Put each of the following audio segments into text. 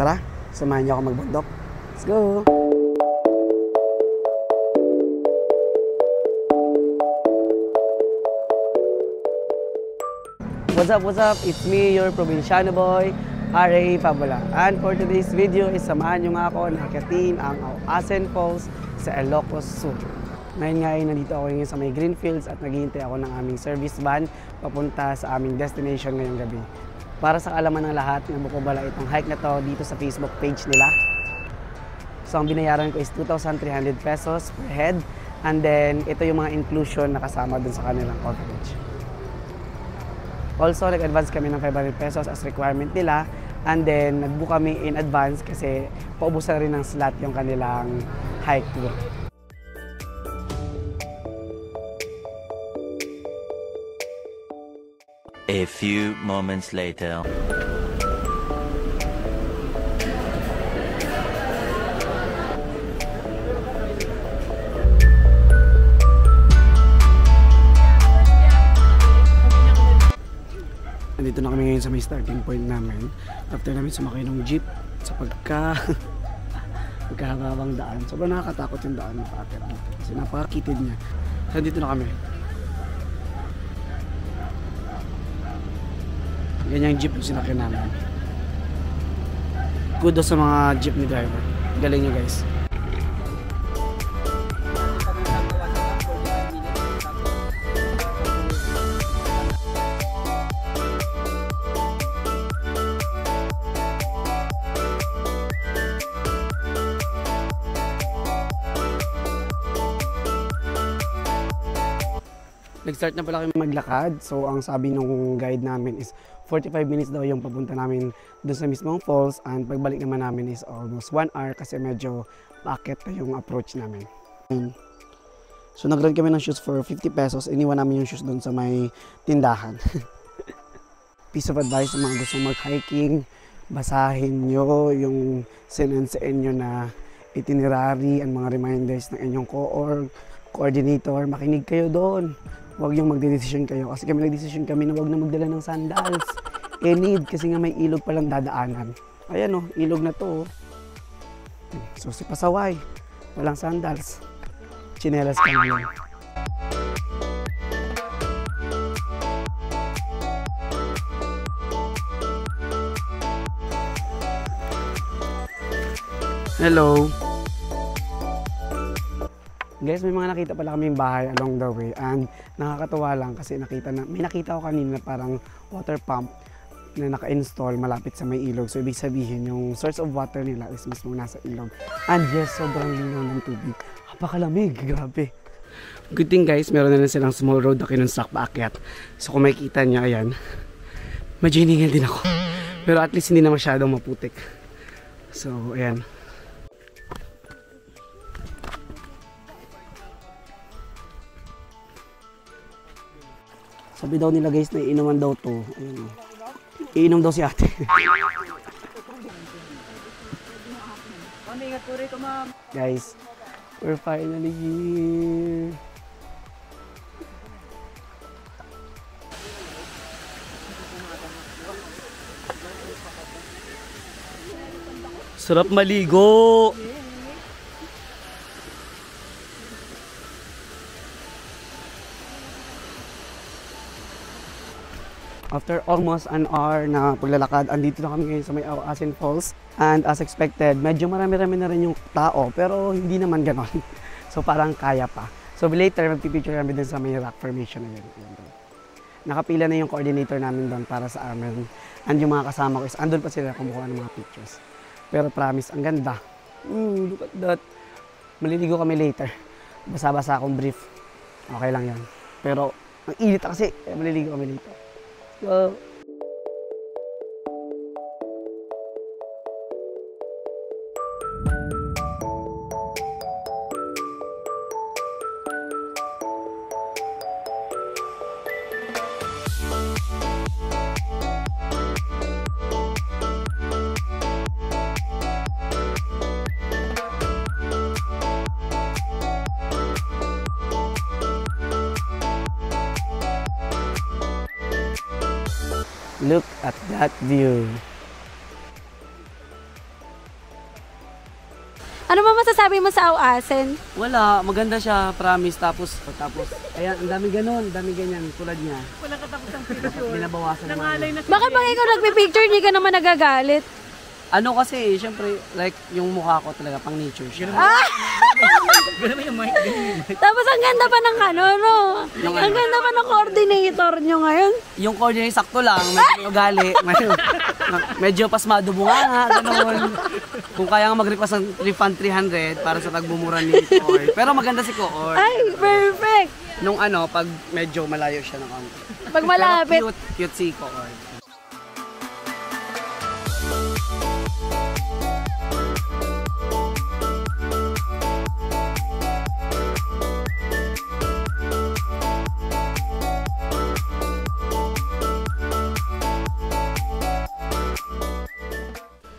tara, samahan niyo ako magbundok. Let's go! What's up? It's me, your Provinciano boy, R.A. Fabula. And for today's video is samahan nyo nga ako na akitin ang Auasen Falls sa Ilocos Sur. Ngayon nga ay nandito ako ngayon sa may Greenfields at naghihintay ako ng aming service van papunta sa aming destination ngayong gabi. Para sa kaalaman ng lahat, nabukubala itong hike na to dito sa Facebook page nila. So ang binayaran ko is 2,300 pesos per head. And then ito yung mga inclusion na kasama dun sa kanilang coverage. Also, nag-advance kami ng 500 pesos as requirement nila. And then, nag-book kami in advance kasi paubusan rin ng slot yung kanilang hike tour. A few moments later. Nandito na kami ngayon sa may starting point namin. After namin sumakay ng jeep sa pagkahabang daan. Sobrang nakakatakot yung daan na paakit dito kasi napakakitid niya. Nandito na kami. Ganyan yung jeep yung sinakyan namin. Kudos sa mga jeepney driver. Galing nyo guys. Nag-start na pala kami maglakad. So ang sabi nung guide namin is 45 minutes daw yung papunta namin doon sa mismong falls, and pagbalik naman namin is almost 1 hour kasi medyo packet na yung approach namin. So nag-rent kami ng shoes for 50 pesos. Iniwan namin yung shoes doon sa may tindahan. Piece of advice sa mga gusto mag-hiking, basahin nyo yung sinensein nyo na itinerary and mga reminders ng inyong coordinator. Makinig kayo doon. Huwag yung magdedesisyon kayo. Kasi kami nagdesisyon kami na huwag na magdala ng sandals. Need kasi nga may ilog palang dadaanan. Ayan o, ilog na to. So si pasaway, walang sandals. Chinelas ka ngayon. Hello. Guys, may mga nakita pala kaming bahay along the way, and nakakatuwa lang kasi may nakita ko kanina parang water pump na naka-install malapit sa may ilog. So ibig sabihin yung source of water nila is mismo nasa ilog. And yes, sobrang linaw ng tubig. Napakalamig, grabe. Good thing guys, meron na silang small road na kinonstruct paakyat. So kung makikita niyo, ayan, medyo hiningil din ako. Pero at least hindi na masyadong maputik. So ayan. Sabi daw nila guys na iinuman daw to. Ayun, iinom daw si ate. Guys, we're finally here. Sarap maligo. After almost an hour na paglalakad, andito na kami ngayon sa may Auasen Falls. And as expected, medyo marami-rami na rin yung tao, pero hindi naman ganon. So parang kaya pa. So later, magpipicture kami din sa may rock formation na yun. Nakapila na yung coordinator namin doon para sa amin. And yung mga kasama ko is andun pa sila kumukuha ng mga pictures. Pero promise, ang ganda. Look at that. Maliligo kami later. Basa-basa akong brief. Okay lang yan. Pero ang init kasi, maliligo kami later. Go! Look at that view. Ano ba masasabi mo sa Auasin? Wala, maganda siya, promise. Tapos, ayan, ang dami ganun, ang dami ganyan, tulad niya. Walang katapusang picture. Binabawasan naman. Nangalay na Bakit pag ikaw nagpipicture, hindi ka naman nagagalit? Ano kasi, syempre, like, yung mukha ko talaga, pang nature siya. Ganun yung mic. Tapos ang ganda pa ng ano, no? Ang ganda pa ng coordinator nyo ngayon. Yung coordinate sakto lang, medyo ugali, medyo pasmado bunga nga, gano'n. Kung kaya nga mag-request ng refund 300 para sa pagbumura ni Koor. Pero maganda si Koor. Ay, perfect! Nung ano, pag medyo malayo siya ng konti. Pag malapit. Pero cute si Koor.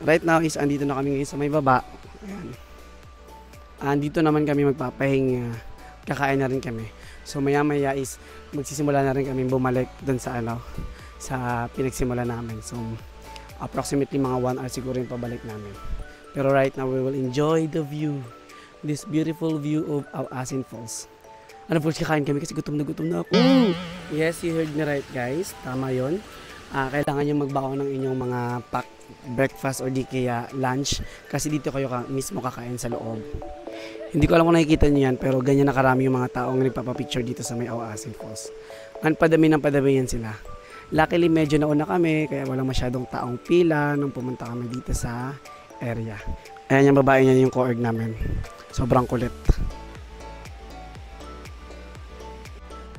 Right now is andito na kami ngayon sa may baba. Ayan. Andito naman kami magpapahinga. Kakain na rin kami. So maya-maya is magsisimula na rin kami bumalik doon sa ano, sa pinagsimula namin. So approximately mga 1 hour siguro yung pabalik namin. Pero right now we will enjoy the view. This beautiful view of Auasin Falls. Ano po, kakain kami kasi gutom na ako. Yes, you heard me right guys. Tama yon. Kailangan nyo magbaon ng inyong mga pack breakfast or di kaya lunch kasi dito kayo mismo kakain sa loob. Hindi ko alam kung nakikita nyo yan pero ganyan na karami yung mga taong nagpapapicture dito sa may Auasin Falls. Ang padami ng padami yan sila. Luckily medyo nauna kami kaya walang masyadong taong pila nung pumunta kami dito sa area. Ayan yung babae niya yung co-org namin. Sobrang kulit.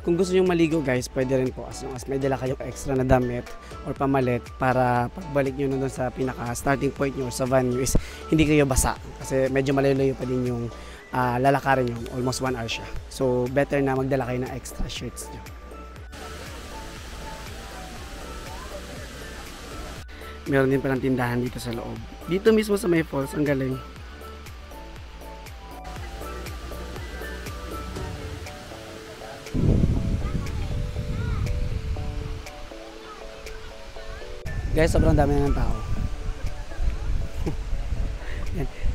Kung gusto nyo maligo guys, pwede rin po as long as may dala kayong extra na damit or pamalit para pagbalik nyo doon sa pinaka starting point nyo or sa van nyo is hindi kayo basa kasi medyo malayo-layo pa din yung lalakarin nyo, almost 1 hour siya. So better na magdala kayo ng extra shirts nyo. Meron din palang tindahan dito sa loob. Dito mismo sa may falls, ang galing. Guys, sobrang dami na ng tao.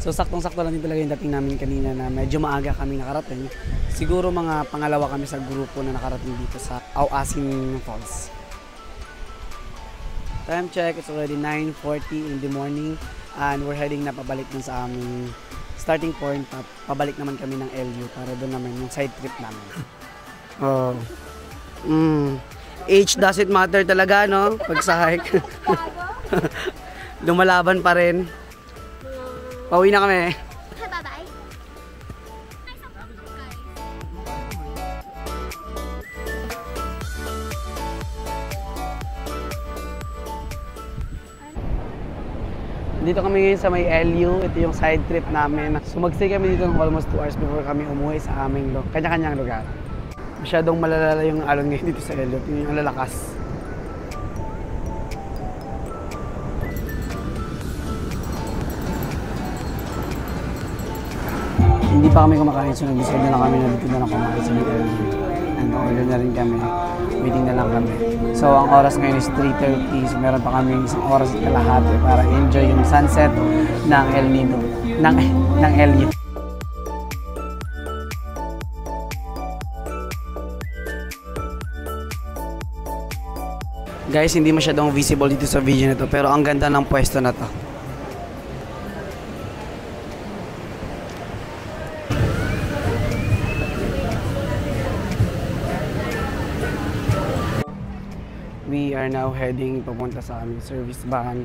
So, saktong-sakto lang din talaga yung dating namin kanina na medyo maaga kami nakarating. Siguro mga pangalawa kami sa grupo na nakarating dito sa Auasin Falls. Time check, it's already 9:40 in the morning and we're heading na pabalik dun sa aming starting point. Pabalik naman kami ng LU para doon naman yung side trip namin. Oh. Age doesn't matter talaga, no? Pag sa hike. Lumalaban pa rin. Pauwi na kami. Bye-bye. Dito kami ngayon sa may LU. Ito yung side trip namin. Sumagsay kami dito ng almost 2 hours before kami umuwi sa aming kanya-kanyang lugar. Masyadong malalala yung alon ngayon dito sa LU. Yung lalakas. Hindi pa kami kumakain, so nag-decide na lang kami na dito na lang kumain sa LU. And order na rin kami. Waiting na lang kami. So ang oras ngayon is 3:30. So meron pa kami isang oras at kalahati para enjoy yung sunset ng El Nido. Ng LU. Guys, hindi masyadong visible dito sa video na to pero ang ganda ng pwesto na to. We are now heading papunta sa aming service van.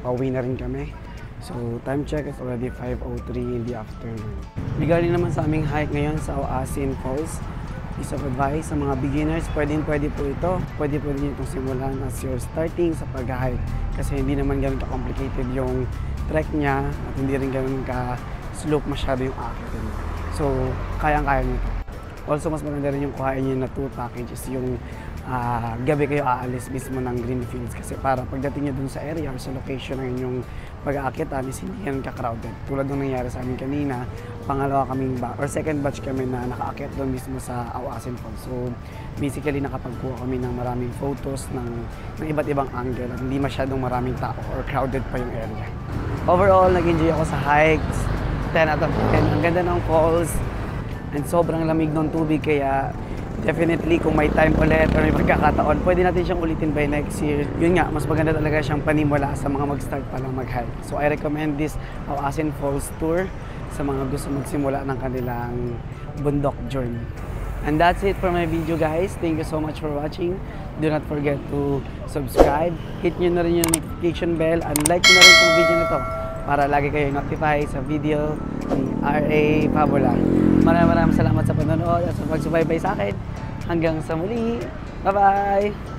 Pauwi na rin kami. So time check is already 5:03 in the afternoon. Regarding naman sa aming hike ngayon sa Auasin Falls, piece of advice sa mga beginners, pwede po ito. Pwede nyo itong simulan as you're starting sa pag-hike. Kasi hindi naman ganun ka-complicated yung trek niya at hindi rin ganun ka-slope masyado yung akin. So, kayang-kaya nyo ito. Also, mas maganda rin yung kuhain nyo na tour package is yung gabi kayo aalis mismo ng Greenfields kasi para pagdating nyo dun sa area or sa location ng inyong pag-aakitan is hindi yan ka-crowded. Tulad nung nangyari sa amin kanina, pangalawa kaming or second batch kami na nakaakyat doon mismo sa Auasin Falls. So basically nakapagkuha kami ng maraming photos ng iba't ibang angle at hindi masyadong maraming tao or crowded pa yung area. Overall, nag-enjoy ako sa hikes. 10 out of 10. Ang ganda ng falls and sobrang lamig ng tubig kaya definitely kung may time ulit or may pagkakataon, pwede natin siyang ulitin by next year. Yun nga, mas maganda talaga siyang panimula sa mga mag-start pa lang mag-hike. So I recommend this Awasin Falls Tour sa mga gusto magsimula ng kanilang bundok journey. And that's it for my video guys. Thank you so much for watching. Do not forget to subscribe. Hit nyo na rin yung notification bell and like nyo na rin itong video na to para lagi kayo notify sa video ni RA Fabula. Maraming salamat sa panonood at sa pagsubaybay sa akin. Hanggang sa muli. Bye-bye!